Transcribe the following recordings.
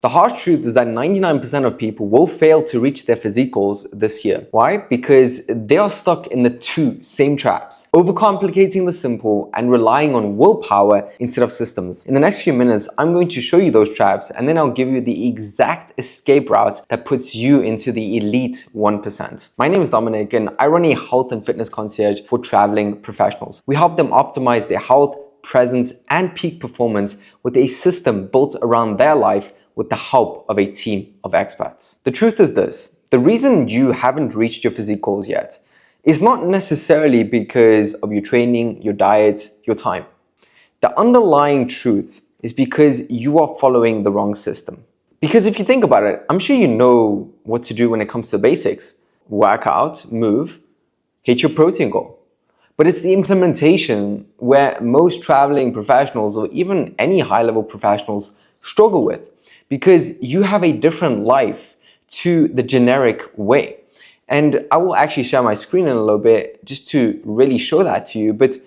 The harsh truth is that 99% of people will fail to reach their physique goals this year. Why? Because they are stuck in the two same traps: overcomplicating the simple and relying on willpower instead of systems. In the next few minutes, I'm going to show you those traps, and then I'll give you the exact escape route that puts you into the elite 1%. My name is Dominic, and I run a health and fitness concierge for traveling professionals. We help them optimize their health, presence, and peak performance with a system built around their life with the help of a team of experts. The truth is this: the reason you haven't reached your physique goals yet is not necessarily because of your training, your diet, your time. The underlying truth is because you are following the wrong system. Because if you think about it, I'm sure you know what to do when it comes to the basics: work out, move, hit your protein goal. But it's the implementation where most traveling professionals, or even any high-level professionals, struggle with, because you have a different life to the generic way. And I will actually share my screen in a little bit just to really show that to you. But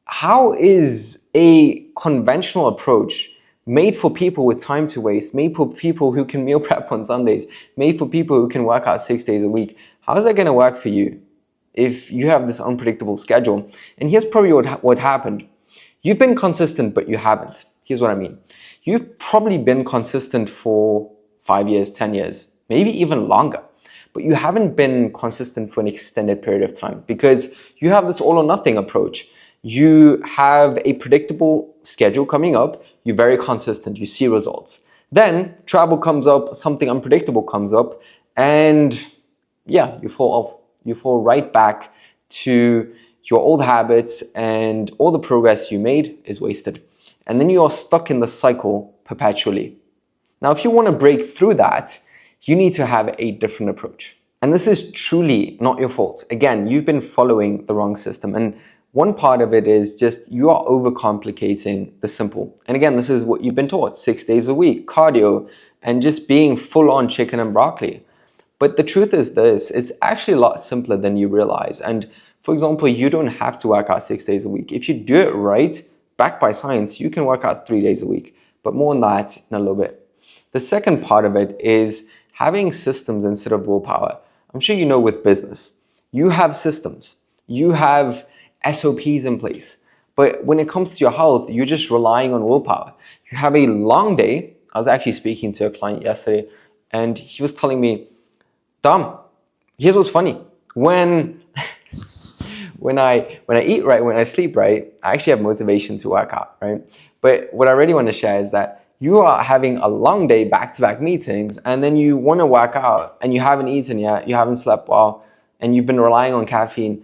how is a conventional approach made for people with time to waste, made for people who can meal prep on Sundays, made for people who can work out 6 days a week? How is that going to work for you if you have this unpredictable schedule? And here's probably what happened. You've been consistent, but you haven't. Here's what I mean. You've probably been consistent for 5 years, 10 years, maybe even longer, but you haven't been consistent for an extended period of time because you have this all or nothing approach. You have a predictable schedule coming up, you're very consistent, you see results. Then travel comes up, something unpredictable comes up, and yeah, you fall off. You fall right back to your old habits, and all the progress you made is wasted. And then you are stuck in the cycle perpetually. Now, if you want to break through that, you need to have a different approach. And this is truly not your fault. Again, you've been following the wrong system. And one part of it is just you are overcomplicating the simple. And again, this is what you've been taught: 6 days a week, cardio, and just being full on chicken and broccoli. But the truth is this: it's actually a lot simpler than you realize. And for example, you don't have to work out 6 days a week. If you do it right, backed by science, you can work out 3 days a week, but more on that in a little bit. The second part of it is having systems instead of willpower. I'm sure you know with business, you have systems, you have SOPs in place, but when it comes to your health, you're just relying on willpower. You have a long day. I was actually speaking to a client yesterday, and he was telling me, Dom, here's what's funny. When I eat right, when I sleep right, I actually have motivation to work out, right? But what I really want to share is that you are having a long day, back-to-back meetings, and then you want to work out and you haven't eaten yet, you haven't slept well, and you've been relying on caffeine.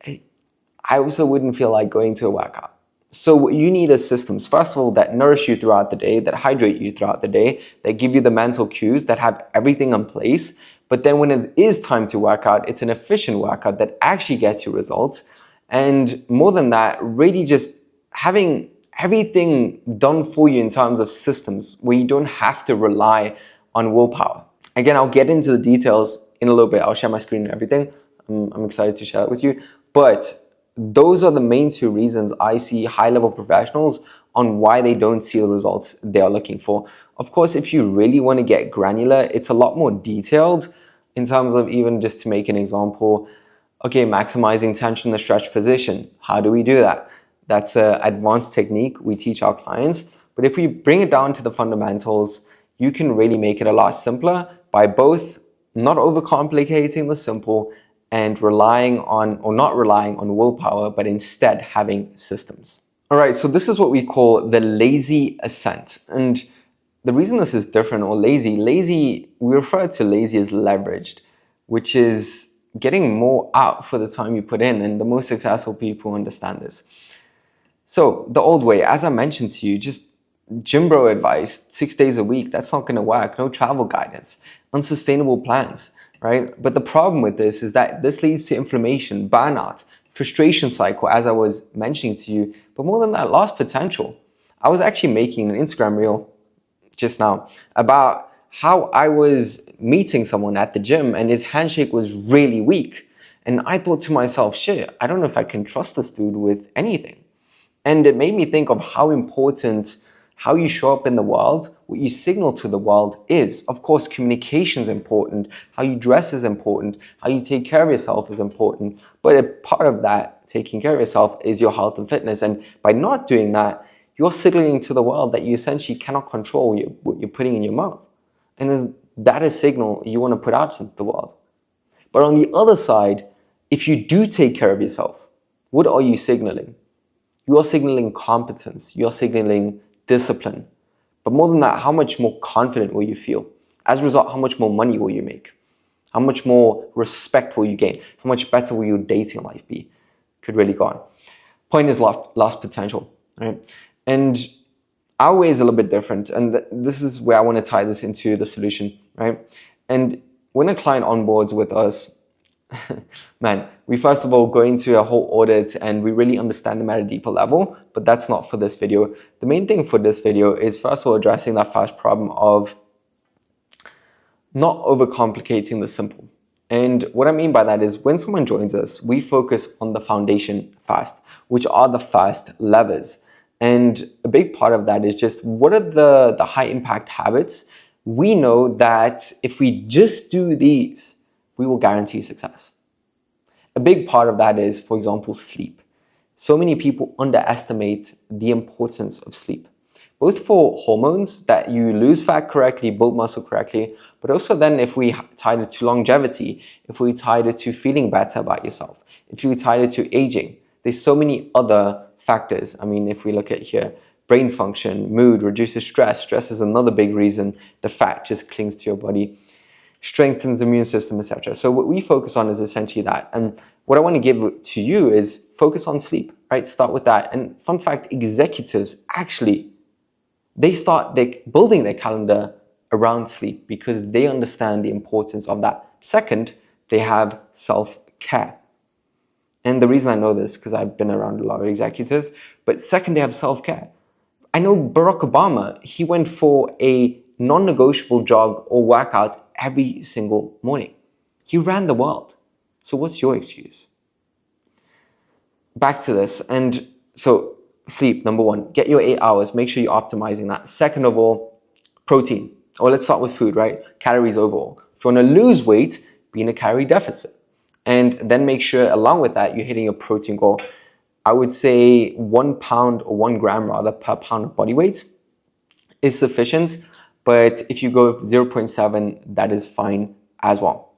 I also wouldn't feel like going to a workout. So what you need is systems, first of all, that nourish you throughout the day, that hydrate you throughout the day, that give you the mental cues, that have everything in place. But then when it is time to work out, it's an efficient workout that actually gets you results. And more than that, really just having everything done for you in terms of systems where you don't have to rely on willpower. Again, I'll get into the details in a little bit. I'll share my screen and everything. I'm excited to share it with you. But those are the main two reasons I see high-level professionals on why they don't see the results they are looking for. Of course, if you really want to get granular, it's a lot more detailed in terms of, even just to make an example, okay, maximizing tension in the stretch position. How do we do that? That's an advanced technique we teach our clients. But if we bring it down to the fundamentals, you can really make it a lot simpler by both not overcomplicating the simple and relying on, or not relying on, willpower, but instead having systems. All right, so this is what we call the lazy ascent. And the reason this is different, or lazy, we refer to lazy as leveraged, which is getting more out for the time you put in, and the most successful people understand this. So the old way, as I mentioned to you, just gym bro advice, 6 days a week, that's not gonna work. No travel guidance, unsustainable plans, right? But the problem with this is that this leads to inflammation, burnout, frustration cycle, as I was mentioning to you, but more than that, lost potential. I was actually making an Instagram reel just now about how I was meeting someone at the gym and his handshake was really weak. And I thought to myself, shit, I don't know if I can trust this dude with anything. And it made me think of how important How you show up in the world, what you signal to the world is. Of course, communication is important. How you dress is important. How you take care of yourself is important. But a part of that, taking care of yourself, is your health and fitness. And by not doing that, you're signaling to the world that you essentially cannot control what you're putting in your mouth. And that is a signal you want to put out into the world. But on the other side, if you do take care of yourself, what are you signaling? You are signaling competence. You are signaling discipline. But more than that, how much more confident will you feel? As a result, how much more money will you make? How much more respect will you gain? How much better will your dating life be? Could really go on. Point is lost potential, right? And our way is a little bit different. And this is where I want to tie this into the solution, right? And when a client onboards with us, man, we first of all go into a whole audit and we really understand them at a deeper level, but that's not for this video. The main thing for this video is first of all addressing that first problem of not overcomplicating the simple. And what I mean by that is when someone joins us, we focus on the foundation first, which are the first levers. And a big part of that is just what are the high impact habits we know that if we just do these, we will guarantee success. A big part of that is, for example, sleep. So many people underestimate the importance of sleep, both for hormones, that you lose fat correctly, build muscle correctly, but also then if we tied it to longevity, if we tied it to feeling better about yourself, if we tied it to aging, there's so many other factors. I mean, if we look at here, brain function, mood, reduces stress. Stress is another big reason the fat just clings to your body. Strengthens the immune system, etc. So what we focus on is essentially that. And what I want to give to you is focus on sleep, right? Start with that. And fun fact, executives actually, they start building their calendar around sleep because they understand the importance of that. Second, they have self-care. And the reason I know this because I've been around a lot of executives, but second, they have self-care. I know Barack Obama, he went for a non-negotiable jog or workout every single morning. He ran the world. So what's your excuse? Back to this. And so sleep, number one, get your 8 hours. Make sure you're optimizing that. Second of all, protein. Or let's start with food, right? Calories overall. If you want to lose weight, be in a calorie deficit. And then make sure along with that, you're hitting your protein goal. I would say 1 pound or 1 gram rather per pound of body weight is sufficient. But if you go 0.7, that is fine as well.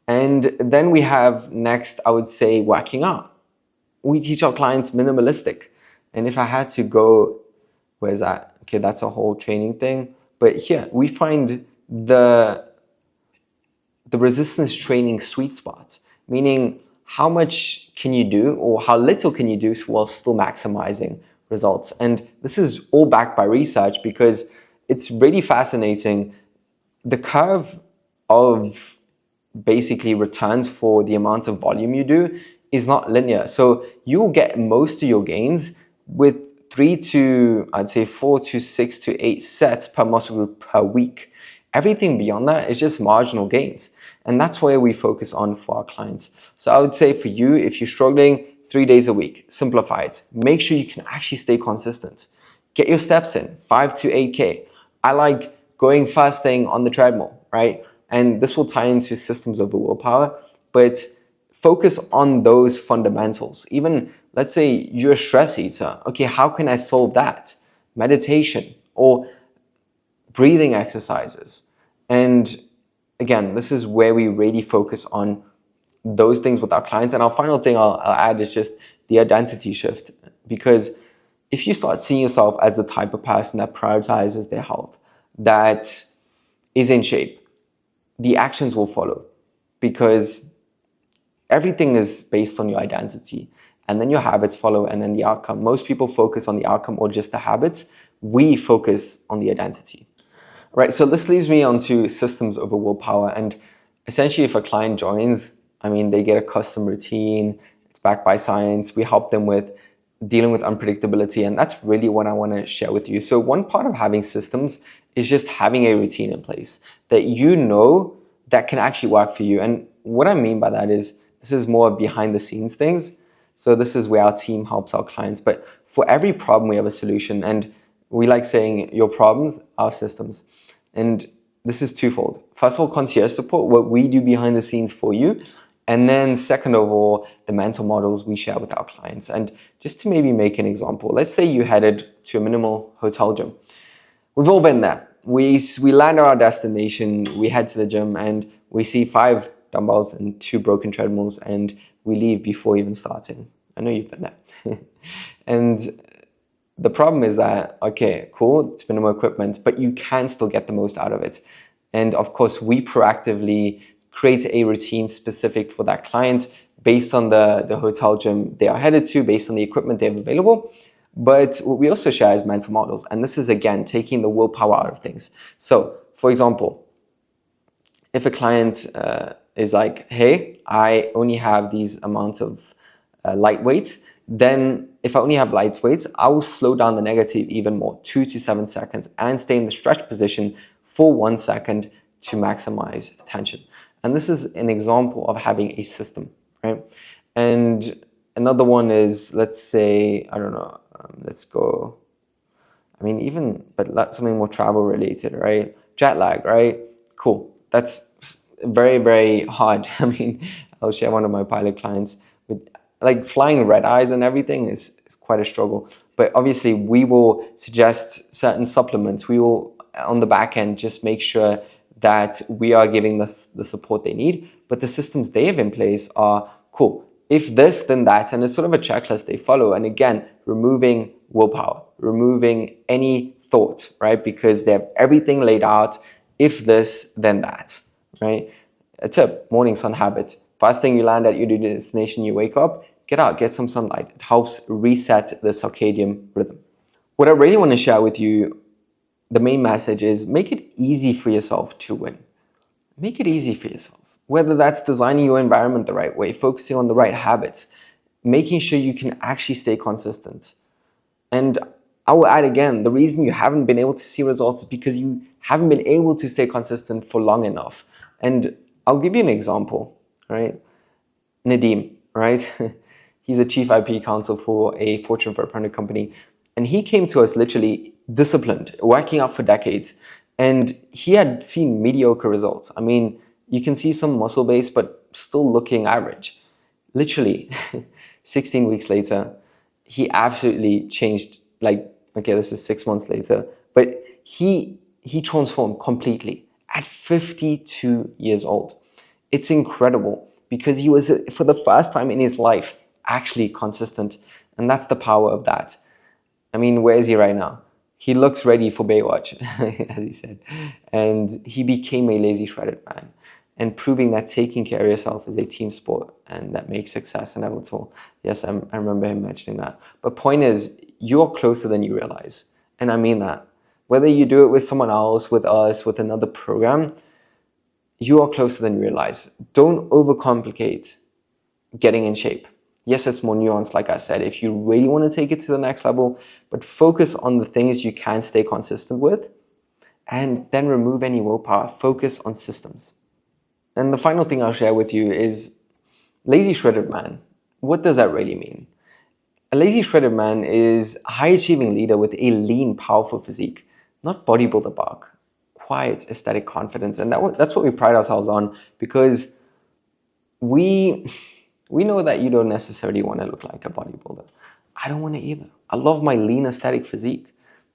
And then we have next, I would say, working out. We teach our clients minimalistic. And if I had to go, where's that? Okay, that's a whole training thing. But here, we find the resistance training sweet spot, meaning how much can you do or how little can you do while still maximizing results. And this is all backed by research because it's really fascinating. The curve of basically returns for the amount of volume you do is not linear. So you'll get most of your gains with 4 to 6 to 8 sets per muscle group per week. Everything beyond that is just marginal gains. And that's where we focus on for our clients. So I would say for you, if you're struggling 3 days a week, simplify it. Make sure you can actually stay consistent. Get your steps in, 5 to 8K. I like going first thing on the treadmill, right? And this will tie into systems over willpower, but focus on those fundamentals. Even let's say you're a stress eater. Okay, how can I solve that? Meditation or breathing exercises. And again, this is where we really focus on those things with our clients. And our final thing I'll add is just the identity shift. Because if you start seeing yourself as the type of person that prioritizes their health, that is in shape, the actions will follow. Because everything is based on your identity. And then your habits follow, and then the outcome. Most people focus on the outcome or just the habits. We focus on the identity. Right, so this leads me on to systems over willpower. And essentially, if a client joins, I mean, they get a custom routine. It's backed by science. We help them with dealing with unpredictability. And that's really what I want to share with you. So one part of having systems is just having a routine in place that you know that can actually work for you. And what I mean by that is this is more behind the scenes things. So this is where our team helps our clients. But for every problem, we have a solution. And We like saying your problems, our systems. And this is twofold. First of all, concierge support, what we do behind the scenes for you. And then second of all, the mental models we share with our clients. And just to maybe make an example, let's say you headed to a minimal hotel gym. We've all been there. We land at our destination, we head to the gym, and we see 5 dumbbells and 2 broken treadmills, and we leave before even starting. I know you've been there. And the problem is that, okay, cool, it's minimal equipment, but you can still get the most out of it. And of course, we proactively create a routine specific for that client based on the hotel gym they are headed to, based on the equipment they have available. But what we also share is mental models. And this is, again, taking the willpower out of things. So, for example, if a client is like, hey, I only have these amounts of light weights, then if I only have light weights, I will slow down the negative even more, 2 to 7 seconds, and stay in the stretch position for 1 second to maximize tension. And this is an example of having a system, right? And another one is, let's say, I don't know, let's go, I mean, even, but something more travel related, right? Jet lag, right? Cool. That's very, very hard. I mean, I'll share one of my pilot clients with, like, flying red eyes and everything is quite a struggle. But obviously we will suggest certain supplements. We will, on the back end, just make sure that we are giving this the support they need. But the systems they have in place are cool. If this, then that. And it's sort of a checklist they follow. And again, removing willpower, removing any thought, right? Because they have everything laid out. If this, then that, right? A tip, morning sun habits. First thing you land at your destination, you wake up, get out, get some sunlight. It helps reset the circadian rhythm. What I really want to share with you, the main message is make it easy for yourself to win. Make it easy for yourself. Whether that's designing your environment the right way, focusing on the right habits, making sure you can actually stay consistent. And I will add again, the reason you haven't been able to see results is because you haven't been able to stay consistent for long enough. And I'll give you an example, right? Nadeem, right? He's a chief IP counsel for a Fortune 500 company. And he came to us literally disciplined, working out for decades. And he had seen mediocre results. I mean, you can see some muscle base, but still looking average. Literally, 16 weeks later, he absolutely changed. Like, okay, this is 6 months later, but he transformed completely at 52 years old. It's incredible because he was, for the first time in his life, actually consistent. And that's the power of that. I mean, where is he right now? He looks ready for Baywatch, as he said. And he became a lazy, shredded man. And proving that taking care of yourself is a team sport and that makes success inevitable. Yes, I remember him mentioning that. But point is, you're closer than you realize. And I mean that. Whether you do it with someone else, with us, with another program, you are closer than you realize. Don't overcomplicate getting in shape. Yes, it's more nuanced, like I said, if you really want to take it to the next level, but focus on the things you can stay consistent with and then remove any willpower. Focus on systems. And the final thing I'll share with you is lazy shredded man. What does that really mean? A lazy shredded man is a high-achieving leader with a lean, powerful physique, not bodybuilder bulk, quiet, aesthetic confidence. And that's what we pride ourselves on because we know that you don't necessarily want to look like a bodybuilder. I don't want to either. I love my lean, aesthetic physique.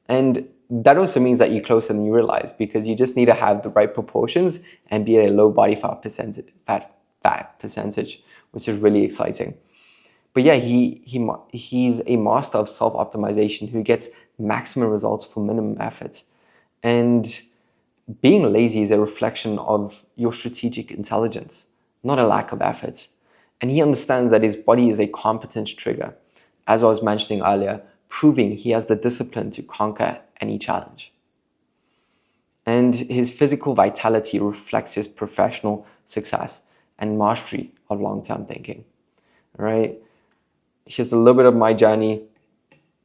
And that also means that you're closer than you realize because you just need to have the right proportions and be at a low body fat percentage, which is really exciting. But yeah, he's a master of self-optimization who gets maximum results for minimum effort. And being lazy is a reflection of your strategic intelligence, not a lack of effort. And he understands that his body is a competence trigger, as I was mentioning earlier, proving he has the discipline to conquer any challenge. And his physical vitality reflects his professional success and mastery of long-term thinking, right? Here's a little bit of my journey.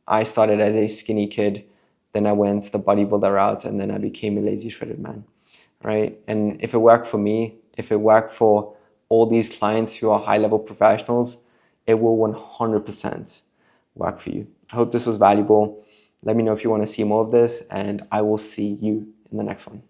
I started as a skinny kid, then I went the bodybuilder route, and then I became a lazy shredded man, right? And if it worked for me, if it worked for all these clients who are high-level professionals, it will 100% work for you. I hope this was valuable. Let me know if you want to see more of this, and I will see you in the next one.